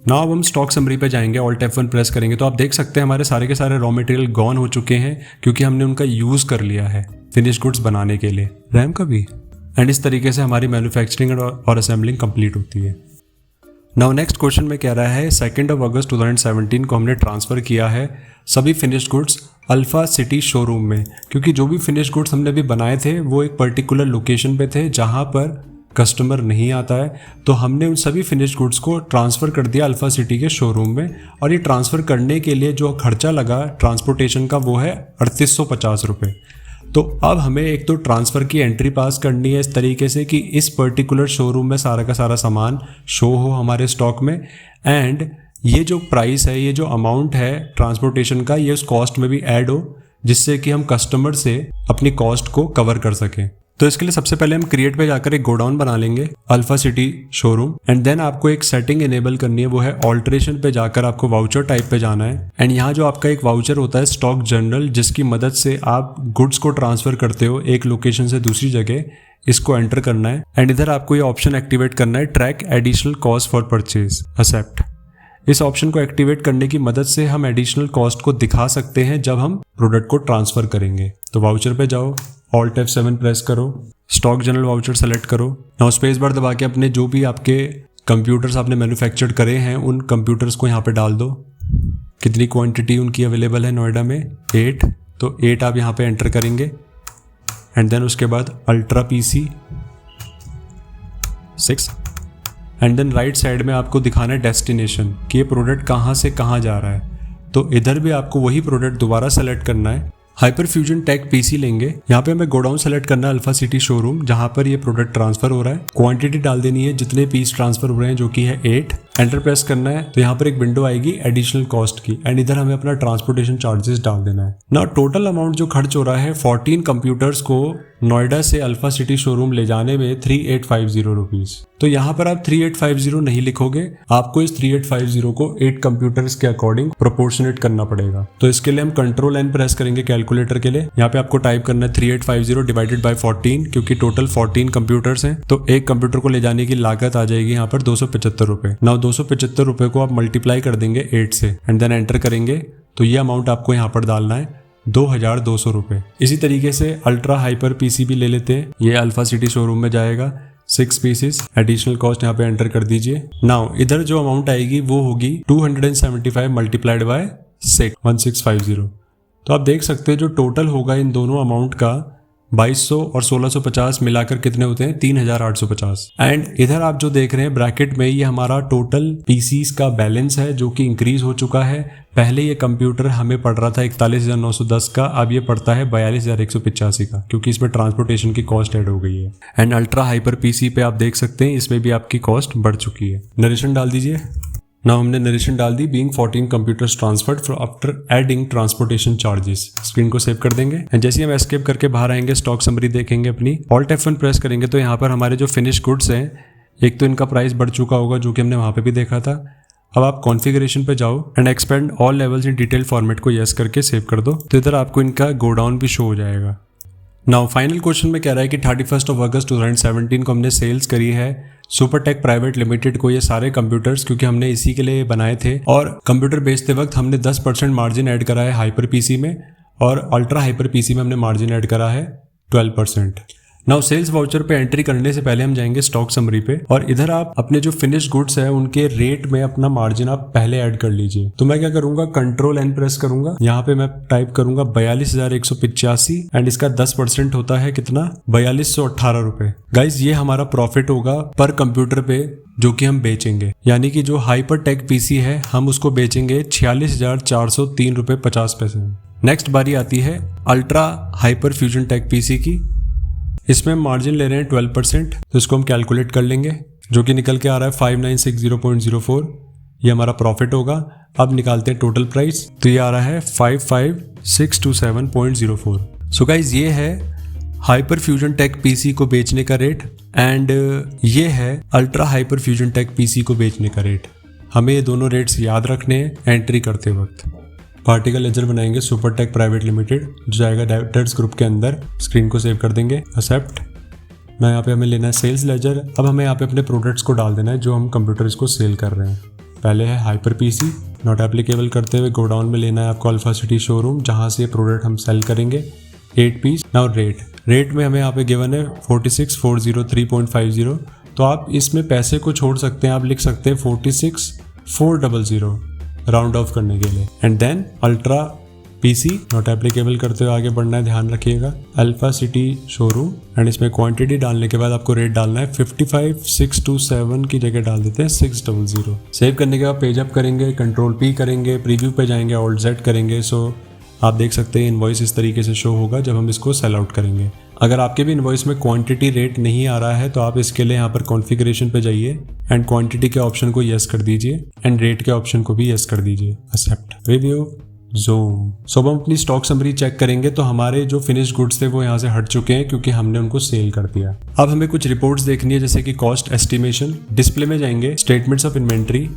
Now अब हम स्टॉक समरी पे जाएंगे, ऑल्ट F1 प्रेस करेंगे तो आप देख सकते हैं हमारे सारे के सारे रॉ मटेरियल गॉन हो चुके हैं, क्योंकि हमने उनका यूज़ कर लिया है फिनिश गुड्स बनाने के लिए, रैम का भी। एंड इस तरीके से हमारी मैन्युफैक्चरिंग और असेंबलिंग कंप्लीट होती है। नाउ नेक्स्ट क्वेश्चन में कह रहा है 2 अगस्त 2017 को हमने ट्रांसफ़र किया है सभी finished goods alpha city showroom में, क्योंकि जो भी फिनिश्ड गुड्स हमने अभी बनाए थे वो एक पर्टिकुलर लोकेशन पे थे जहाँ पर कस्टमर नहीं आता है। तो हमने उन सभी फिनिश्ड गुड्स को ट्रांसफ़र कर दिया अल्फ़ा सिटी के शोरूम में, और ये ट्रांसफ़र करने के लिए जो खर्चा लगा ट्रांसपोर्टेशन का वो है 3850 रुपये। तो अब हमें एक तो ट्रांसफ़र की एंट्री पास करनी है इस तरीके से कि इस पर्टिकुलर शोरूम में सारा का सारा सामान शो हो हमारे स्टॉक में, एंड ये जो प्राइस है, ये जो अमाउंट है ट्रांसपोर्टेशन का, ये उस कॉस्ट में भी ऐड हो, जिससे कि हम कस्टमर से अपनी कॉस्ट को कवर कर सकें। तो इसके लिए सबसे पहले हम क्रिएट पे जाकर एक गोडाउन बना लेंगे alpha city showroom and then आपको एक सेटिंग इनेबल करनी है, वो है ऑल्ट्रेशन पे जाकर आपको वाउचर टाइप पे जाना है एंड यहाँ जो आपका एक वाउचर होता है स्टॉक जर्नल, जिसकी मदद से आप गुड्स को ट्रांसफर करते हो एक लोकेशन से दूसरी जगह, इसको एंटर करना है एंड इधर आपको ये ऑप्शन एक्टिवेट करना है track additional cost for purchase except. इस ऑप्शन को एक्टिवेट करने की मदद से हम एडिशनल कॉस्ट को दिखा सकते हैं जब हम प्रोडक्ट को ट्रांसफर करेंगे। तो वाउचर पे जाओ, ऑल्ट F7 प्रेस करो, स्टॉक जनरल वाउचर सेलेक्ट करो, नाउ स्पेस बार दबा के अपने जो भी आपके कंप्यूटर्स आपने मैन्युफैक्चर्ड करे हैं उन कंप्यूटर्स को यहाँ पे डाल दो। कितनी क्वांटिटी उनकी अवेलेबल है नोएडा में? 8। तो 8 आप यहाँ पे एंटर करेंगे एंड देन उसके बाद ultra PC 6 and then right side में आपको दिखाना है डेस्टिनेशन कि ये प्रोडक्ट कहाँ से कहाँ जा रहा है। तो इधर भी आपको वही प्रोडक्ट दोबारा सेलेक्ट करना है, हाइपर फ्यूजन टेक PC लेंगे। यहाँ पे हमें गोडाउन सेलेक्ट करना है अल्फा सिटी शोरूम जहाँ पर ये प्रोडक्ट ट्रांसफर हो रहा है, क्वांटिटी डाल देनी है जितने पीस ट्रांसफर हो रहे हैं जो कि है 8, एंटर प्रेस करना है। तो यहाँ पर एक विंडो आएगी एडिशनल कॉस्ट की एंड इधर हमें अपना ट्रांसपोर्टेशन चार्जेस डाल देना है। ना टोटल अमाउंट जो खर्च हो रहा है 14 कंप्यूटर्स को नोएडा से अल्फा सिटी शोरूम ले जाने में 3850 रुपीज। तो यहाँ पर आप 3850 नहीं लिखोगे, आपको इस 3850 को 8 कंप्यूटर्स के अकॉर्डिंग प्रोपोर्शनेट करना पड़ेगा। तो इसके लिए हम Ctrl+N प्रेस करेंगे कैलकुलेटर के लिए। यहाँ पे आपको टाइप करना है 3850 डिवाइडेड बाय 14, क्योंकि टोटल 14 कंप्यूटर्स हैं। तो एक कंप्यूटर को ले जाने की लागत आ जाएगी यहाँ पर 275 रुपये। नाउ 275 रुपये को आप मल्टीप्लाई कर देंगे 8 से एंड देन एंटर करेंगे। तो ये अमाउंट आपको यहाँ पर डालना है 2200 रुपये। इसी तरीके से अल्ट्रा हाइपर PC भी ले लेते हैं, ये अल्फा सिटी शोरूम में जाएगा 6 पीसेस, एडिशनल कॉस्ट यहाँ पे एंटर कर दीजिए। नाउ इधर जो अमाउंट आएगी वो होगी 275 मल्टीप्लाइड बाय 6 1650। तो आप देख सकते हैं जो टोटल होगा इन दोनों अमाउंट का 2200 और 1650 मिलाकर कितने होते हैं 3850। एंड इधर आप जो देख रहे हैं ब्रैकेट में ये हमारा टोटल PCs का बैलेंस है जो कि इंक्रीज हो चुका है। पहले ये कंप्यूटर हमें पड़ रहा था 41,910 का, अब ये पड़ता है 42,185 का, क्योंकि इसमें ट्रांसपोर्टेशन की कॉस्ट ऐड हो गई है। एंड अल्ट्रा हाइपर PC पे आप देख सकते हैं इसमें भी आपकी कॉस्ट बढ़ चुकी है। नरेशन डाल दीजिए। नाउ हमने नरेशन डाल दी, being 14 computers transferred after adding transportation charges. Screen को सेव कर देंगे एंड जैसे ही हम एस्केप करके बाहर आएंगे स्टॉक समरी देखेंगे अपनी, ऑल्ट F1 प्रेस करेंगे तो यहाँ पर हमारे जो फिनिश गुड्स हैं, एक तो इनका प्राइस बढ़ चुका होगा जो कि हमने वहाँ पे भी देखा था। अब आप कॉन्फ़िगरेशन पे जाओ and expand all levels in detail format को यस करके सेव कर दो। तो इधर आपको इनका गोडाउन भी शो हो जाएगा। नाउ फाइनल क्वेश्चन में कह रहा है कि 31 अगस्त 2017 को हमने सेल्स करी है सुपरटेक प्राइवेट लिमिटेड को ये सारे कंप्यूटर्स, क्योंकि हमने इसी के लिए बनाए थे, और कंप्यूटर बेचते वक्त हमने 10% मार्जिन ऐड करा है हाइपर पीसी में, और अल्ट्रा हाइपर पीसी में हमने मार्जिन ऐड करा है 12%। नाउ सेल्स वाउचर पे एंट्री करने से पहले हम जाएंगे स्टॉक समरी पे, और इधर आप अपने जो फिनिश्ड गुड्स है उनके रेट में अपना मार्जिन आप पहले ऐड कर लीजिए। तो मैं क्या करूंगा, कंट्रोल एन प्रेस करूंगा, यहाँ पे मैं टाइप करूंगा 42,185 एंड इसका 10% होता है कितना, 4218 रुपए। गाइज ये हमारा प्रॉफिट होगा पर कंप्यूटर पे जो कि हम बेचेंगे, यानी कि जो हाइपर टेक पीसी है हम उसको बेचेंगे 46,403 रुपए 50 पैसे। नेक्स्ट बारी आती है ultra hyper fusion tech PC की। इसमें हम मार्जिन ले रहे हैं 12%, तो इसको हम कैलकुलेट कर लेंगे, जो कि निकल के आ रहा है 5960.04। ये हमारा प्रॉफिट होगा। अब निकालते हैं टोटल प्राइस, तो ये आ रहा है 55,627.04। सो गाइज ये है हाइपर फ्यूजन टेक पीसी को बेचने का रेट, एंड ये है ultra hyper fusion tech PC को बेचने का रेट। हमें ये दोनों रेट्स याद रखने हैं एंट्री करते वक्त। पार्टिकल लेजर बनाएंगे सुपरटेक प्राइवेट लिमिटेड, जो जाएगा डायरेक्टर्स ग्रुप के अंदर। स्क्रीन को सेव कर देंगे, एक्सेप्ट। मैं यहाँ पे हमें लेना है सेल्स लेजर। अब हमें यहाँ पे अपने प्रोडक्ट्स को डाल देना है जो हम कंप्यूटर्स को सेल कर रहे हैं। पहले है हाइपर पीसी, नॉट एप्लीकेबल करते हुए गोडाउन में लेना है आपको अल्फा सिटी शोरूम, जहाँ से ये प्रोडक्ट हम सेल करेंगे 8 पीस। नाउ रेट में हमें यहाँ पे गिवन है 46,403.50। तो आप इसमें पैसे को छोड़ सकते हैं, आप लिख सकते हैं 46,400 राउंड ऑफ करने के लिए। And then ultra PC not applicable करते हुए आगे बढ़ना है, ध्यान रखिएगा। अल्फा सिटी शोरूम, एंड इसमें क्वांटिटी डालने के बाद आपको रेट डालना है 55,627 की जगह डाल देते हैं 600। सेव करने के बाद पेज अप करेंगे, कंट्रोल पी करेंगे, प्रीव्यू पे जाएंगे, ऑल्ट जेड करेंगे। सो आप देख सकते हैं इनवॉइस इस तरीके से शो होगा जब हम इसको सेल आउट करेंगे। अगर आपके भी इनवॉइस में क्वांटिटी रेट नहीं आ रहा है तो आप इसके लिए यहाँ पर कॉन्फ़िगरेशन पे जाइए एंड क्वांटिटी के ऑप्शन को यस कर दीजिए एंड रेट के ऑप्शन को भी यस कर दीजिए। Accept, review, zoom. सो हम अपनी स्टॉक समरी चेक करेंगे तो हमारे जो फिनिश गुड्स थे वो यहाँ से हट चुके हैं क्योंकि हमने उनको सेल कर दिया। अब हमें कुछ रिपोर्ट्स देखनी है, जैसे कि कॉस्ट एस्टिमेशन। डिस्प्ले में जाएंगे, statements of inventory,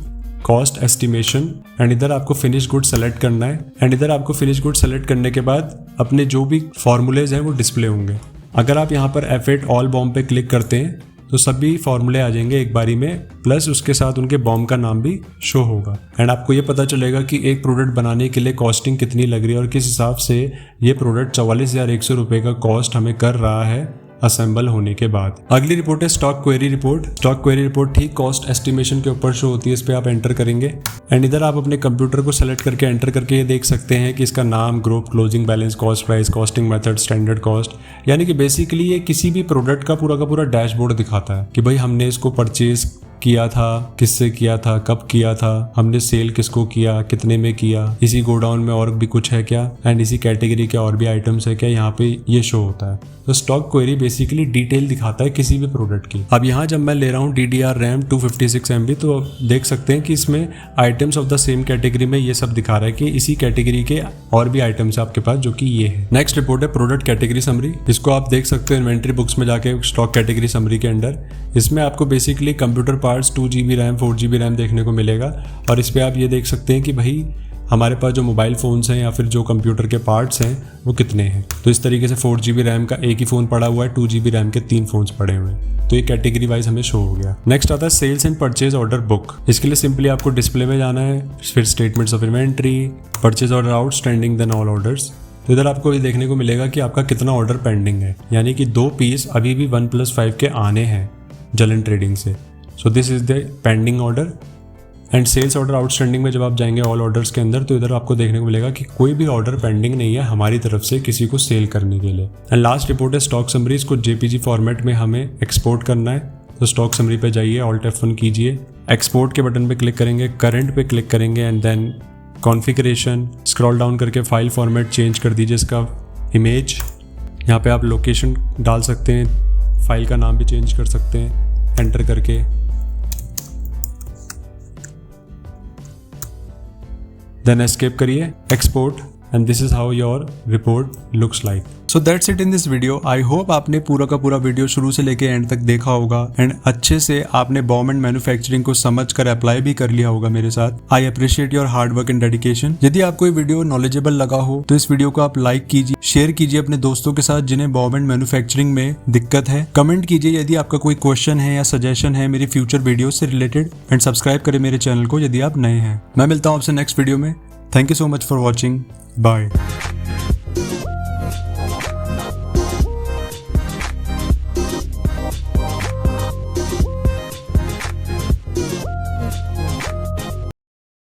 cost estimation, and इधर आपको फिनिश गुड सेलेक्ट करना है। एंड इधर आपको फिनिश गुड सेलेक्ट करने के बाद अपने जो भी फॉर्मूलेज हैं वो डिस्प्ले होंगे। अगर आप यहाँ पर F8 ऑल बॉम्ब पे क्लिक करते हैं तो सभी फॉर्मूले आ जाएंगे एक बारी में, प्लस उसके साथ उनके बॉम्ब का नाम भी शो होगा। एंड आपको ये पता चलेगा कि एक प्रोडक्ट बनाने के लिए कॉस्टिंग कितनी लग रही है और किस हिसाब से ये प्रोडक्ट 44,100 रुपये का कॉस्ट हमें कर रहा है असेंबल होने के बाद। अगली रिपोर्ट है stock query report. Stock query report ठीक कॉस्ट एस्टिमेशन के ऊपर शो होती है, इस पे आप एंटर करेंगे एंड इधर आप अपने कंप्यूटर को सेलेक्ट करके एंटर करके ये देख सकते हैं कि इसका नाम, group, closing balance, cost price, costing method, standard cost, यानी कि बेसिकली ये किसी भी प्रोडक्ट का पूरा डैशबोर्ड दिखाता है कि भाई हमने इसको परचेज किया था, किससे किया था, कब किया था, हमने सेल किसको किया, कितने में किया, इसी गोडाउन में और भी कुछ है क्या, एंड इसी कैटेगरी के और भी आइटम्स है क्या, यहाँ पे ये शो होता है। तो स्टॉक क्वेरी बेसिकली डिटेल दिखाता है किसी भी प्रोडक्ट की। अब यहाँ जब मैं ले रहा हूँ DDR रैम 256 MB तो देख सकते हैं कि इसमें items of the same category में ये सब दिखा रहा है कि इसी कैटेगरी के और भी आइटम्स है आपके पास, जो कि ये है। नेक्स्ट रिपोर्ट है प्रोडक्ट कैटेगरी समरी। इसको आप देख सकते हो इन्वेंट्री बुक्स में जाके स्टॉक कैटेगरी समरी के अंडर। इसमें आपको basically computer parts 2 GB RAM, 4 GB RAM देखने को मिलेगा और इस पर आप ये देख सकते हैं कि भाई हमारे पास जो मोबाइल फ़ोन्स हैं या फिर जो कंप्यूटर के पार्ट्स हैं वो कितने हैं। तो इस तरीके से 4 GB रैम का एक ही फ़ोन पड़ा हुआ है, 2 GB रैम के 3 फ़ोन्स पड़े हुए हैं। तो ये कैटेगरी वाइज हमें शो हो गया। नेक्स्ट आता है sales and purchase order book. इसके लिए सिंपली आपको डिस्प्ले में जाना है, फिर statements of inventory, purchase order outstanding, then all orders. तो इधर आपको ये देखने को मिलेगा कि आपका कितना ऑर्डर पेंडिंग है, यानी कि 2 पीस अभी भी 1+5 के आने हैं जलन ट्रेडिंग से। So this is the pending order. And sales order outstanding में जब आप जाएंगे ऑल ऑर्डर्स के अंदर तो इधर आपको देखने को मिलेगा कि कोई भी ऑर्डर पेंडिंग नहीं है हमारी तरफ से किसी को सेल करने के लिए। एंड लास्ट रिपोर्ट है स्टॉक समरी। इसको JPG फॉर्मेट में हमें एक्सपोर्ट करना है। तो स्टॉक समरी पे जाइए, ऑल्ट F1 कीजिए, एक्सपोर्ट के बटन पे क्लिक करेंगे, करंट पे क्लिक करेंगे and then configuration, scroll down करके फाइल फॉर्मेट चेंज कर दीजिए इसका इमेज। यहाँ पे आप लोकेशन डाल सकते हैं, फाइल का नाम भी चेंज कर सकते हैं एंटर करके। देन एस्केप करिए, export and this is how your report looks like. So that's it in this video. I hope आपने पूरा का पूरा वीडियो शुरू से लेके एंड तक देखा होगा एंड अच्छे से आपने बॉम्ब एंड मैन्युफैक्चरिंग को समझ कर अप्लाई भी कर लिया होगा मेरे साथ। I appreciate your hard work and dedication. यदि आपको ये वीडियो नॉलेजेबल लगा हो तो इस वीडियो को आप लाइक कीजिए, शेयर कीजिए अपने दोस्तों के साथ जिन्हें बॉम्ब एंड मैन्युफैक्चरिंग में दिक्कत है। कमेंट कीजिए यदि आपका कोई क्वेश्चन है या सजेशन है मेरी फ्यूचर वीडियो से रिलेटेड एंड सब्सक्राइब करें मेरे चैनल को यदि आप नए हैं। मैं मिलता हूँ आपसे नेक्स्ट वीडियो में। Thank you so much for watching. Bye.